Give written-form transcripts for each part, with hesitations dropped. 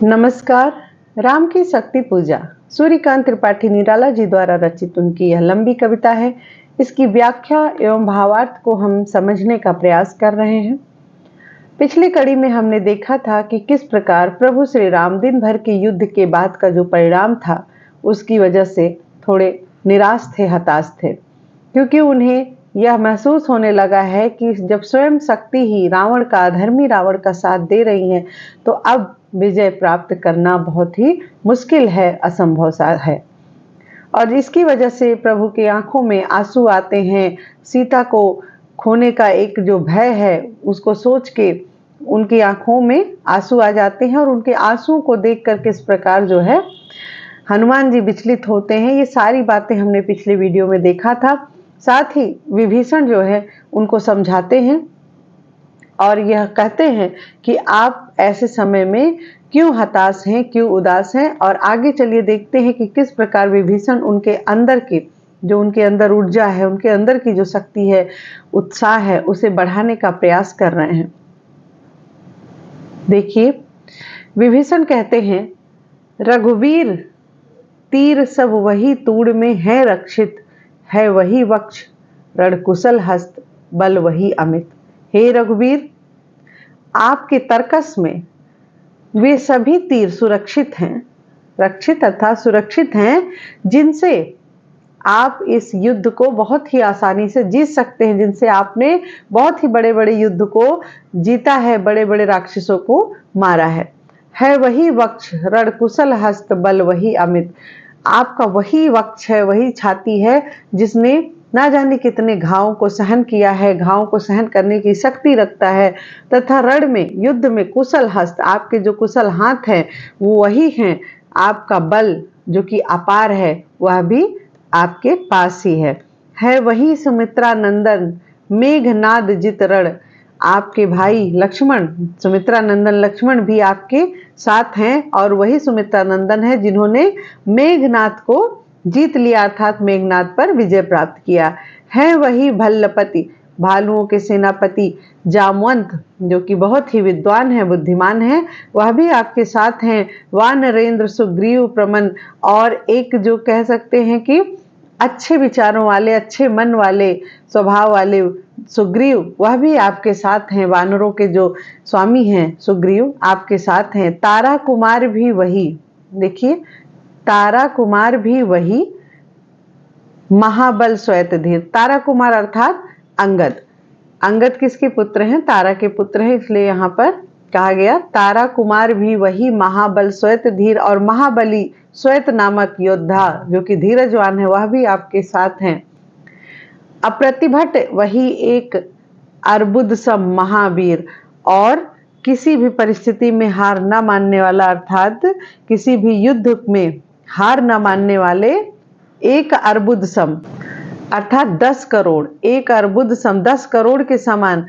नमस्कार। राम की शक्ति पूजा सूर्यकांत त्रिपाठी निराला जी द्वारा रचित उनकी यह लंबी कविता है। इसकी व्याख्या एवं भावार्थ को हम समझने का प्रयास कर रहे हैं। पिछली कड़ी में हमने देखा था कि किस प्रकार प्रभु श्री राम दिन भर के युद्ध के बाद का जो परिणाम था उसकी वजह से थोड़े निराश थे, हताश थे, क्योंकि उन्हें यह महसूस होने लगा है कि जब स्वयं शक्ति ही रावण का, अधर्मी रावण का साथ दे रही है तो अब विजय प्राप्त करना बहुत ही मुश्किल है, असंभव सा है। और इसकी वजह से प्रभु की आंखों में आंसू आते हैं। सीता को खोने का एक जो भय है उसको सोच के उनकी आंखों में आंसू आ जाते हैं और उनके आंसुओं को देख कर किस प्रकार जो है हनुमान जी विचलित होते हैं। ये सारी बातें हमने पिछले वीडियो में देखा था। साथ ही विभीषण जो है उनको समझाते हैं और यह कहते हैं कि आप ऐसे समय में क्यों हताश हैं, क्यों उदास हैं। और आगे चलिए देखते हैं कि किस प्रकार विभीषण उनके अंदर की जो उनके अंदर ऊर्जा है, उनके अंदर की जो शक्ति है, उत्साह है, उसे बढ़ाने का प्रयास कर रहे हैं। देखिए, विभीषण कहते हैं, रघुवीर तीर सब वही तूड़ में है रक्षित, है वही वक्ष रणकुशल हस्त बल वही अमित। हे रघुवीर, आपके तर्कस में वे सभी तीर सुरक्षित हैं, रक्षित अर्थात सुरक्षित हैं, जिनसे आप इस युद्ध को बहुत ही आसानी से जीत सकते हैं, जिनसे आपने बहुत ही बड़े बड़े युद्ध को जीता है, बड़े बड़े राक्षसों को मारा है वही वक्ष रणकुशल हस्त बल वही अमित। आपका वही वक्ष है, वही छाती है जिसने ना जाने कितने घावों को सहन किया है, घावों को सहन करने की शक्ति रखता है। तथा रण में, युद्ध में कुशल हस्त, आपके जो कुशल हाथ हैं वो वही हैं। आपका बल जो कि अपार है वह भी आपके पास ही है वही सुमित्रा नंदन मेघनाद जित रण। आपके भाई लक्ष्मण, सुमित्रा नंदन लक्ष्मण भी आपके साथ हैं और वही सुमित्रा नंदन है जिन्होंने मेघनाद को जीत लिया, अर्थात मेघनाद पर विजय प्राप्त किया। है वही भल्लपति, भालुओं के सेनापति जामवंत, जो कि बहुत ही विद्वान है, बुद्धिमान है, वह भी आपके साथ हैं। वानरेंद्र सुग्रीव प्रमन, और एक जो कह सकते हैं कि अच्छे विचारों वाले, अच्छे मन वाले, स्वभाव वाले सुग्रीव, वह भी आपके साथ हैं। वानरों के जो स्वामी हैं सुग्रीव आपके साथ हैं। तारा कुमार भी वही, देखिए, तारा कुमार भी वही महाबल श्वेत धीर। तारा कुमार अर्थात अंगद। अंगद किसके पुत्र हैं? तारा के पुत्र हैं, इसलिए यहाँ पर कहा गया तारा कुमार भी वही महाबल श्वेत धीर। और महाबली श्वेत नामक योद्धा जो कि धीरजवान है वह भी आपके साथ हैं। अप्रतिभट वही एक अर्बुद सम महावीर, और किसी भी परिस्थिति में हार न मानने वाला, अर्थात किसी भी युद्ध में हार न मानने वाले एक अर्बुद सम, अर्थात 10 करोड़, एक अर्बुद सम 10 करोड़ के समान,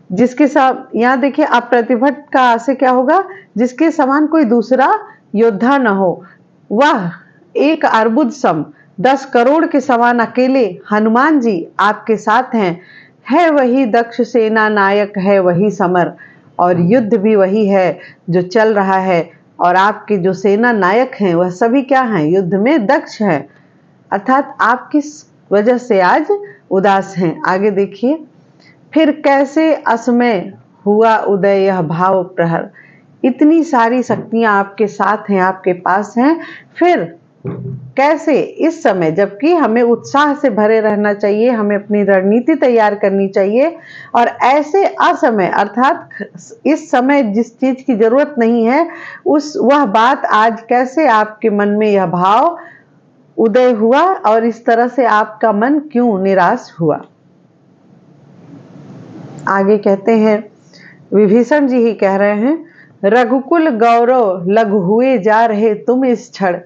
जिसके साथ, यहाँ देखिए अप्रतिभट का से क्या होगा, जिसके समान कोई दूसरा योद्धा न हो, वह एक अर्बुद सम 10 करोड़ के समान अकेले हनुमान जी आपके साथ हैं। है वही दक्ष सेना नायक, है वही समर, और युद्ध भी वही है जो चल रहा है। और आपके जो सेना नायक हैं वह सभी क्या हैं? युद्ध में दक्ष हैं। अर्थात आप किस वजह से आज उदास हैं? आगे देखिए, फिर कैसे असमय हुआ उदय यह भाव प्रहर। इतनी सारी शक्तियां आपके साथ हैं, आपके पास हैं, फिर कैसे इस समय, जबकि हमें उत्साह से भरे रहना चाहिए, हमें अपनी रणनीति तैयार करनी चाहिए, और ऐसे असमय अर्थात इस समय जिस चीज की जरूरत नहीं है वह बात आज कैसे आपके मन में यह भाव उदय हुआ, और इस तरह से आपका मन क्यों निराश हुआ। आगे कहते हैं, विभीषण जी ही कह रहे हैं, रघुकुल गौरव लघु हुए जा रहे तुम इस क्षण।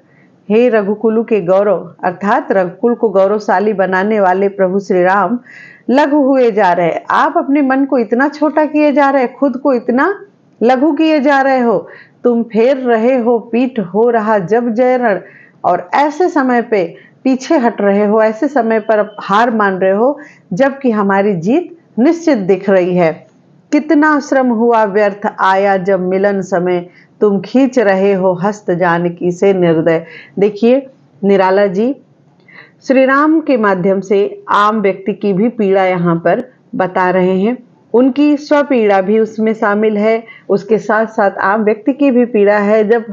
हे रघुकुल के गौरव, अर्थात रघुकुल को गौरवशाली बनाने वाले प्रभु श्री राम लघु हुए जा रहे। आप अपने मन को इतना छोटा किए जा रहे, खुद को इतना लघु किए जा रहे हो। तुम फेर रहे हो पीठ, हो रहा जब जय रण, और ऐसे समय पे पीछे हट रहे हो, ऐसे समय पर हार मान रहे हो जबकि हमारी जीत निश्चित दिख रही है। कितना श्रम हुआ व्यर्थ आया जब मिलन समय, तुम खींच रहे हो हस्त जानकी से निर्दय। देखिए निराला जी श्री राम के माध्यम से आम व्यक्ति की भी पीड़ा यहाँ पर बता रहे हैं। उनकी स्वपीड़ा भी उसमें शामिल है, उसके साथ साथ आम व्यक्ति की भी पीड़ा है। जब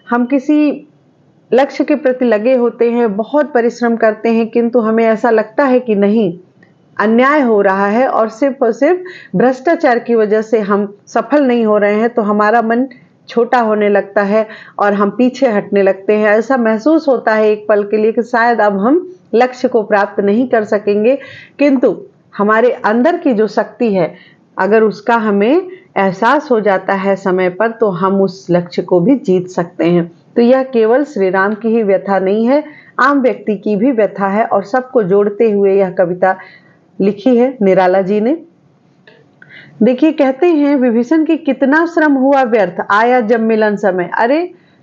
हम किसी लक्ष्य के प्रति लगे होते हैं, बहुत परिश्रम करते हैं, किंतु हमें ऐसा लगता है कि नहीं अन्याय हो रहा है और सिर्फ भ्रष्टाचार की वजह से हम सफल नहीं हो रहे हैं, तो हमारा मन छोटा होने लगता है और हम पीछे हटने लगते हैं। ऐसा महसूस होता है एक पल के लिए कि शायद अब हम लक्ष्य को प्राप्त नहीं कर सकेंगे, किंतु हमारे अंदर की जो शक्ति है अगर उसका हमें एहसास हो जाता है समय पर, तो हम उस लक्ष्य को भी जीत सकते हैं। तो यह केवल श्री राम की ही व्यथा नहीं है, आम व्यक्ति की भी व्यथा है और सबको जोड़ते हुए यह कविता लिखी है निराला जी ने। देखिए कहते हैं विभीषण की कितना श्रम हुआ व्यर्थ आया जब मिलन समय। अरे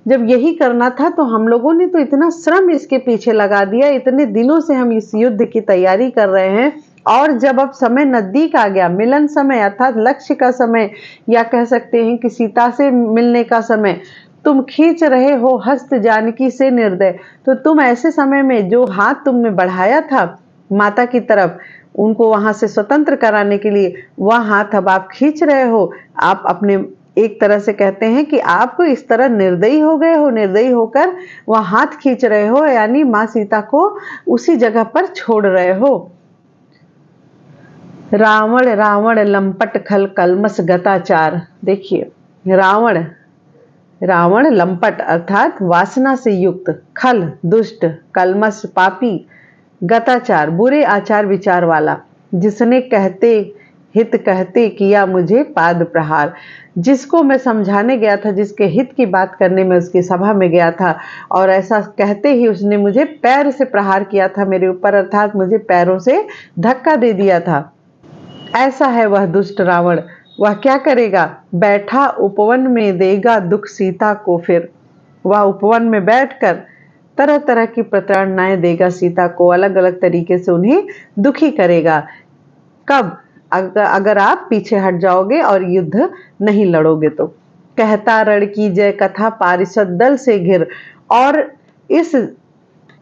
जब यही करना था तो हम लोगों ने तो इतना श्रम इसके पीछे लगा दिया, इतने दिनों से हम इस युद्ध की तैयारी कर रहे हैं, और जब अब समय नजदीक आ गया, मिलन समय अर्थात लक्ष्य का समय, या कह सकते हैं कि सीता से मिलने का समय, तुम खींच रहे हो हस्त जानकी से निर्दय। तो तुम ऐसे समय में जो हाथ तुमने बढ़ाया था माता की तरफ, उनको वहां से स्वतंत्र कराने के लिए, वह हाथ अब आप खींच रहे हो। आप अपने एक तरह से कहते हैं कि आप इस तरह निर्दयी हो गए हो, निर्दयी होकर वह हाथ खींच रहे हो, यानी माँ सीता को उसी जगह पर छोड़ रहे हो। रावण रावण लंपट खल कलमस गताचार। देखिए रावण लंपट अर्थात वासना से युक्त, खल दुष्ट, कलमस पापी, गताचार बुरे आचार विचार वाला, जिसने हित कहते किया मुझे पाद प्रहार। जिसको मैं समझाने गया था, जिसके हित की बात करने में उसकी सभा में गया था, और ऐसा कहते ही उसने मुझे पैर से प्रहार किया था मेरे ऊपर, अर्थात मुझे पैरों से धक्का दे दिया था। ऐसा है वह दुष्ट रावण। वह क्या करेगा? बैठा उपवन में देगा दुख सीता को फिर। वह उपवन में बैठकर तरह तरह की प्रताड़नाएं देगा सीता को, अलग अलग तरीके से उन्हें दुखी करेगा। कब? अगर आप पीछे हट जाओगे और युद्ध नहीं लड़ोगे तो। कहता रण की जय कथा पारिषद दल से घिर। और इस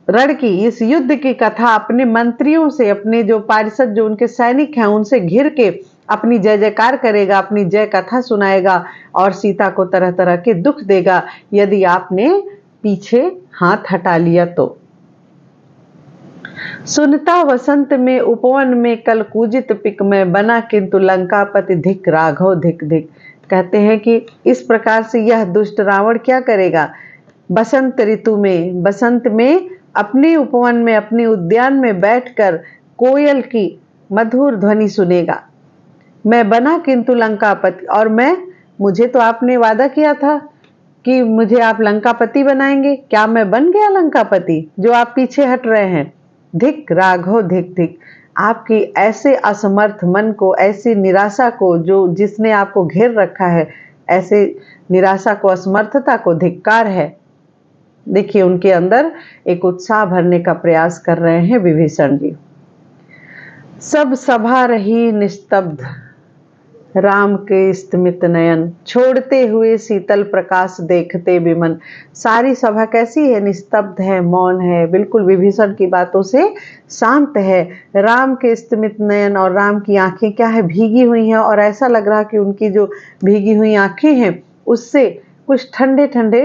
रण की, इस युद्ध की कथा अपने मंत्रियों से, अपने जो पारिषद, जो उनके सैनिक हैं, उनसे घिर के अपनी जय जयकार करेगा, अपनी जय कथा सुनाएगा और सीता को तरह तरह के दुख देगा यदि आपने पीछे हाथ हटा लिया तो। सुनता वसंत में उपवन में कल कूजित पिक में बना किंतु लंकापति धिक राघव धिक धिक। कहते हैं कि इस प्रकार से यह दुष्ट रावण क्या करेगा? बसंत ऋतु में, बसंत में अपने उपवन में, अपने उद्यान में बैठकर कोयल की मधुर ध्वनि सुनेगा। मैं बना किंतु लंकापति, और मुझे तो आपने वादा किया था कि मुझे आप लंकापति बनाएंगे, क्या मैं बन गया लंकापति जो आप पीछे हट रहे हैं? धिक राघव धिक धिक। आपकी ऐसे असमर्थ मन को, ऐसी निराशा को, जिसने आपको घेर रखा है, ऐसे निराशा को, असमर्थता को धिक्कार है। देखिए उनके अंदर एक उत्साह भरने का प्रयास कर रहे हैं विभीषण जी। सब सभा रही निस्तब्ध, राम के स्मित नयन, छोड़ते हुए शीतल प्रकाश देखते विमन। सारी सभा कैसी है? निस्तब्ध है, मौन है, बिल्कुल विभीषण की बातों से शांत है। राम के स्मित नयन, और राम की आंखें क्या है? भीगी हुई हैं, और ऐसा लग रहा कि उनकी जो भीगी हुई आंखें हैं उससे कुछ ठंडे ठंडे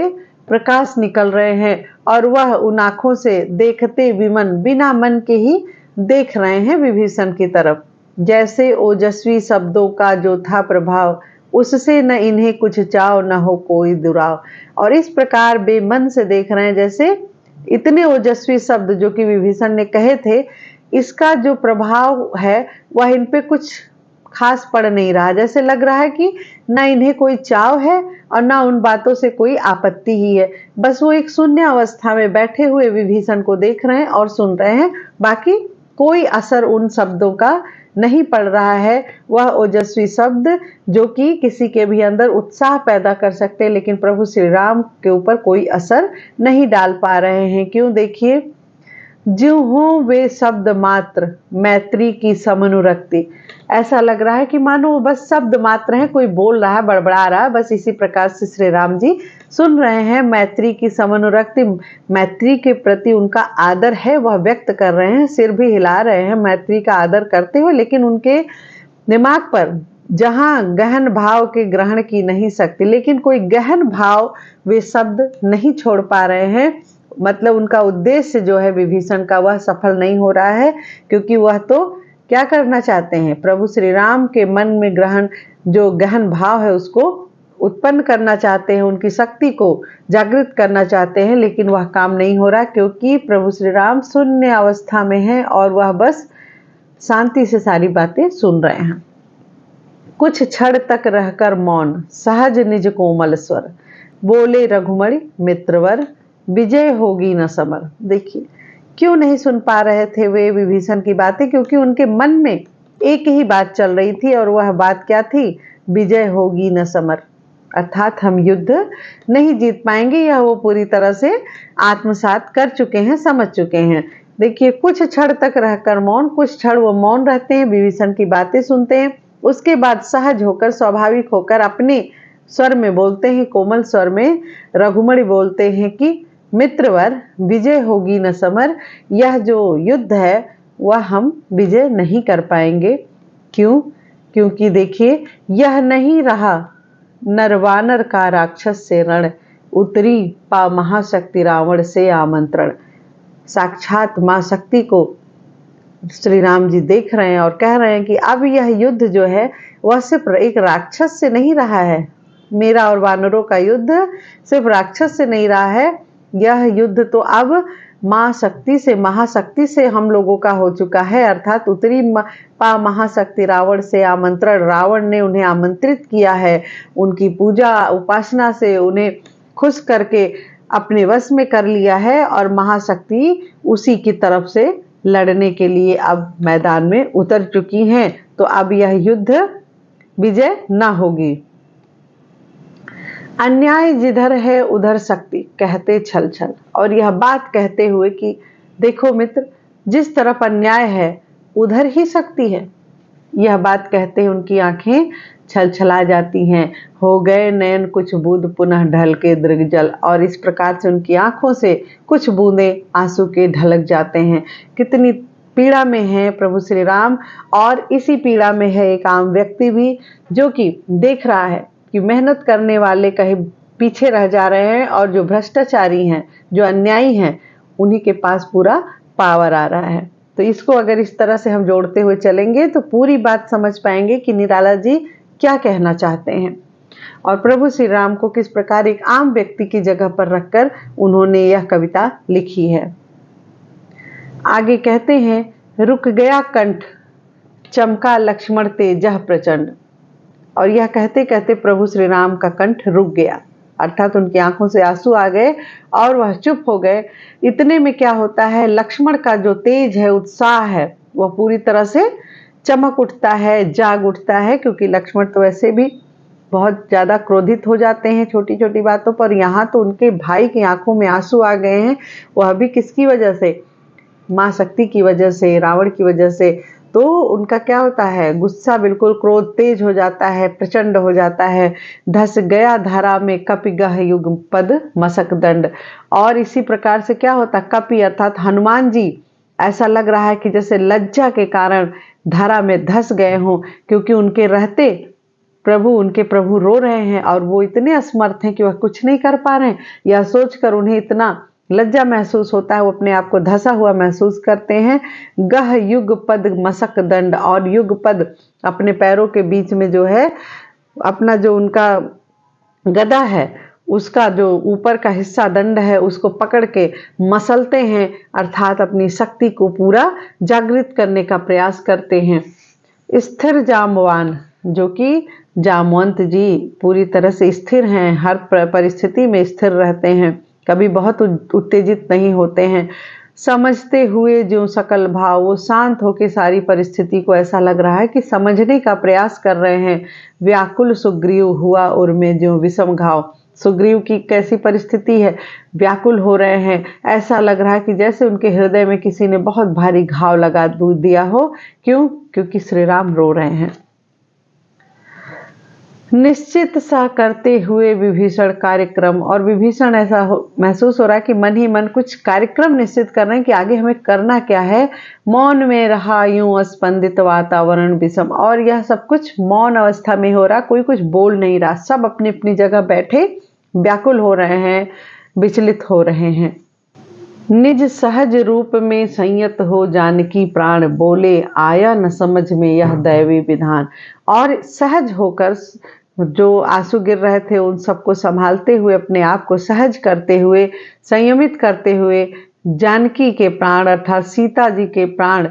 प्रकाश निकल रहे हैं, और वह उन आंखों से देखते विमन, बिना मन के ही देख रहे हैं विभीषण की तरफ। जैसे ओजस्वी शब्दों का जो था प्रभाव, उससे न इन्हें कुछ चाव न हो कोई दुराव। और इस प्रकार बेमन से देख रहे हैं, जैसे इतने ओजस्वी शब्द जो कि विभीषण ने कहे थे, इसका जो प्रभाव है वह इन पे कुछ खास पड़ नहीं रहा। जैसे लग रहा है कि ना इन्हें कोई चाव है और ना उन बातों से कोई आपत्ति ही है। बस वो एक शून्य अवस्था में बैठे हुए विभीषण को देख रहे हैं और सुन रहे हैं, बाकी कोई असर उन शब्दों का नहीं पड़ रहा है। वह ओजस्वी शब्द जो कि किसी के भी अंदर उत्साह पैदा कर सकते, लेकिन प्रभु श्री राम के ऊपर कोई असर नहीं डाल पा रहे हैं। क्यों? देखिए, ज्यों हो वे शब्द मात्र मैत्री की समनुरक्ति। ऐसा लग रहा है कि मानो वो बस शब्द मात्र है, कोई बोल रहा है, बड़बड़ा रहा है, बस इसी प्रकार से श्री राम जी सुन रहे हैं। मैत्री की समनुरक्ति, मैत्री के प्रति उनका आदर है, वह व्यक्त कर रहे हैं, सिर भी हिला रहे हैं मैत्री का आदर करते हुए, लेकिन उनके दिमाग पर जहां गहन भाव के ग्रहण की नहीं सकती, लेकिन कोई गहन भाव वे शब्द नहीं छोड़ पा रहे हैं। मतलब उनका उद्देश्य जो है विभीषण का, वह सफल नहीं हो रहा है, क्योंकि वह तो क्या करना चाहते हैं, प्रभु श्री राम के मन में ग्रहण जो गहन भाव है उसको उत्पन्न करना चाहते हैं, उनकी शक्ति को जागृत करना चाहते हैं, लेकिन वह काम नहीं हो रहा, क्योंकि प्रभु श्री राम शून्य अवस्था में हैं और वह बस शांति से सारी बातें सुन रहे हैं। कुछ क्षण तक रहकर मौन, सहज निज कोमल स्वर, बोले रघुमणि मित्रवर, विजय होगी न समर। देखिए क्यों नहीं सुन पा रहे थे वे विभीषण की बातें, क्योंकि उनके मन में एक ही बात चल रही थी, और वह बात क्या थी, विजय होगी न समर, अर्थात हम युद्ध नहीं जीत पाएंगे। यह वो पूरी तरह से आत्मसात कर चुके हैं, समझ चुके हैं। देखिए कुछ क्षण तक रहकर मौन, कुछ क्षण वो मौन रहते हैं, विभीषण की बातें सुनते हैं, उसके बाद सहज होकर, स्वाभाविक होकर अपने स्वर में बोलते हैं, कोमल स्वर में रघुमणि बोलते हैं कि मित्रवर, विजय होगी न समर, यह जो युद्ध है वह हम विजय नहीं कर पाएंगे। क्यों? क्योंकि देखिए यह नहीं रहा नरवानर का राक्षस से रण, उतरी पा महाशक्ति रावण से आमंत्रण। साक्षात मां शक्ति को श्री राम जी देख रहे हैं और कह रहे हैं कि अब यह युद्ध जो है वह सिर्फ एक राक्षस से नहीं रहा है, मेरा और वानरों का युद्ध सिर्फ राक्षस से नहीं रहा है, यह युद्ध तो अब मां शक्ति से, महाशक्ति से हम लोगों का हो चुका है। अर्थात उतरी पा महाशक्ति रावण से आमंत्रण, रावण ने उन्हें आमंत्रित किया है, उनकी पूजा उपासना से उन्हें खुश करके अपने वश में कर लिया है, और महाशक्ति उसी की तरफ से लड़ने के लिए अब मैदान में उतर चुकी हैं। तो अब यह युद्ध विजय न होगी। अन्याय जिधर है उधर शक्ति, कहते छल छल। और यह बात कहते हुए कि देखो मित्र, जिस तरफ अन्याय है उधर ही शक्ति है, यह बात कहते ही उनकी आंखें छल छला जाती हैं। हो गए नयन कुछ बूंद पुनः ढल के दृगजल, और इस प्रकार से उनकी आंखों से कुछ बूंदे आंसू के ढलक जाते हैं। कितनी पीड़ा में है प्रभु श्री राम, और इसी पीड़ा में है एक आम व्यक्ति भी, जो कि देख रहा है कि मेहनत करने वाले कहीं पीछे रह जा रहे हैं, और जो भ्रष्टाचारी हैं, जो अन्यायी हैं, उन्हीं के पास पूरा पावर आ रहा है। तो इसको अगर इस तरह से हम जोड़ते हुए चलेंगे तो पूरी बात समझ पाएंगे कि निराला जी क्या कहना चाहते हैं, और प्रभु श्री राम को किस प्रकार एक आम व्यक्ति की जगह पर रखकर उन्होंने यह कविता लिखी है। आगे कहते हैं, रुक गया कंठ चमका लक्ष्मण तेजह प्रचंड। और यह कहते कहते प्रभु श्री राम का कंठ रुक गया, अर्थात उनकी आंखों से आंसू आ गए और वह चुप हो गए। इतने में क्या होता है, लक्ष्मण का जो तेज है, उत्साह है, वह पूरी तरह से चमक उठता है, जाग उठता है, क्योंकि लक्ष्मण तो वैसे भी बहुत ज्यादा क्रोधित हो जाते हैं छोटी छोटी बातों पर। यहाँ तो उनके भाई की आंखों में आंसू आ गए हैं, वह भी किसकी वजह से, मां शक्ति की वजह से, रावण की वजह से। तो उनका क्या होता है, गुस्सा, बिल्कुल क्रोध तेज हो जाता है, प्रचंड हो जाता है। धस गया धारा में कपि गह युग पद मसक दंड। और इसी प्रकार से क्या होता, कपि अर्थात हनुमान जी, ऐसा लग रहा है कि जैसे लज्जा के कारण धारा में धस गए हों, क्योंकि उनके रहते उनके प्रभु रो रहे हैं, और वो इतने असमर्थ हैं कि वह कुछ नहीं कर पा रहे हैं। यह सोचकर उन्हें इतना लज्जा महसूस होता है, वो अपने आप को धसा हुआ महसूस करते हैं। गह युग पद मसक दंड, और युग पद अपने पैरों के बीच में जो है, अपना जो उनका गदा है, उसका जो ऊपर का हिस्सा दंड है, उसको पकड़ के मसलते हैं, अर्थात अपनी शक्ति को पूरा जागृत करने का प्रयास करते हैं। स्थिर जामवान, जो कि जामवंत जी पूरी तरह से स्थिर हैं, हर परिस्थिति में स्थिर रहते हैं, कभी बहुत उत्तेजित नहीं होते हैं। समझते हुए जो सकल भाव, वो शांत होकर सारी परिस्थिति को ऐसा लग रहा है कि समझने का प्रयास कर रहे हैं। व्याकुल सुग्रीव हुआ उर्मे जो विषम घाव, सुग्रीव की कैसी परिस्थिति है, व्याकुल हो रहे हैं। ऐसा लग रहा है कि जैसे उनके हृदय में किसी ने बहुत भारी घाव लगा दिया हो। क्यों? क्योंकि श्री राम रो रहे हैं। निश्चित सा करते हुए विभीषण कार्यक्रम, और विभीषण ऐसा महसूस हो रहा है कि मन ही मन कुछ कार्यक्रम निश्चित कर रहे हैं कि आगे हमें करना क्या है। मौन में रहा यूं स्पंदित वातावरण विषम, और यह सब कुछ मौन अवस्था में हो रहा, कोई कुछ बोल नहीं रहा, सब अपनी अपनी जगह बैठे व्याकुल हो रहे हैं, विचलित हो रहे हैं। निज सहज रूप में संयत हो जानकी प्राण, बोले आया न समझ में यह दैवी विधान। और सहज होकर जो आंसू गिर रहे थे उन सबको संभालते हुए, अपने आप को सहज करते हुए, संयमित करते हुए, जानकी के प्राण अर्थात सीता जी के प्राण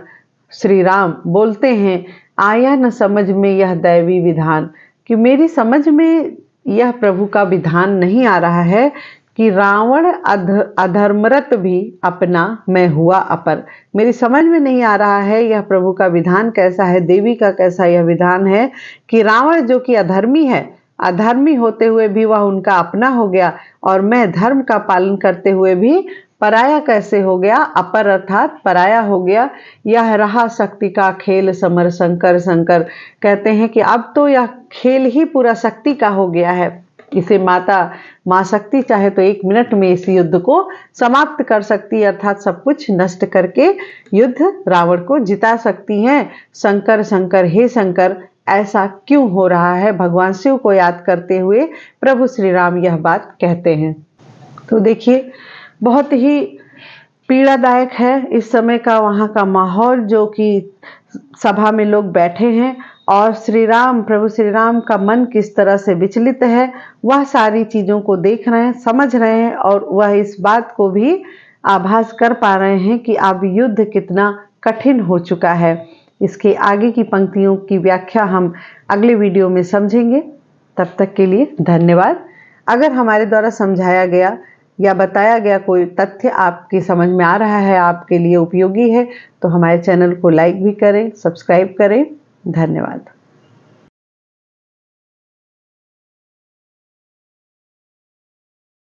श्री राम बोलते हैं, आया न समझ में यह दैवी विधान, कि मेरी समझ में यह प्रभु का विधान नहीं आ रहा है कि रावण अधर्मरत भी अपना, मैं हुआ अपर। मेरी समझ में नहीं आ रहा है यह प्रभु का विधान कैसा है, देवी का कैसा यह विधान है कि रावण जो कि अधर्मी है, अधर्मी होते हुए भी वह उनका अपना हो गया, और मैं धर्म का पालन करते हुए भी पराया कैसे हो गया, अपर अर्थात पराया हो गया। यह रहा शक्ति का खेल समर शंकर शंकर। कहते हैं कि अब तो यह खेल ही पूरा शक्ति का हो गया है। इसे माँ शक्ति चाहे तो 1 मिनट में इस युद्ध को समाप्त कर सकती है, अर्थात सब कुछ नष्ट करके युद्ध रावण को जिता सकती हैं। शंकर शंकर, हे शंकर, ऐसा क्यों हो रहा है? भगवान शिव को याद करते हुए प्रभु श्री राम यह बात कहते हैं। तो देखिए, बहुत ही पीड़ादायक है इस समय का वहाँ का माहौल, जो कि सभा में लोग बैठे हैं और श्री राम, प्रभु श्री राम का मन किस तरह से विचलित है, वह सारी चीज़ों को देख रहे हैं, समझ रहे हैं, और वह इस बात को भी आभास कर पा रहे हैं कि अब युद्ध कितना कठिन हो चुका है। इसके आगे की पंक्तियों की व्याख्या हम अगले वीडियो में समझेंगे। तब तक के लिए धन्यवाद। अगर हमारे द्वारा समझाया गया या बताया गया कोई तथ्य आपकी समझ में आ रहा है, आपके लिए उपयोगी है, तो हमारे चैनल को लाइक भी करें, सब्सक्राइब करें। धन्यवाद।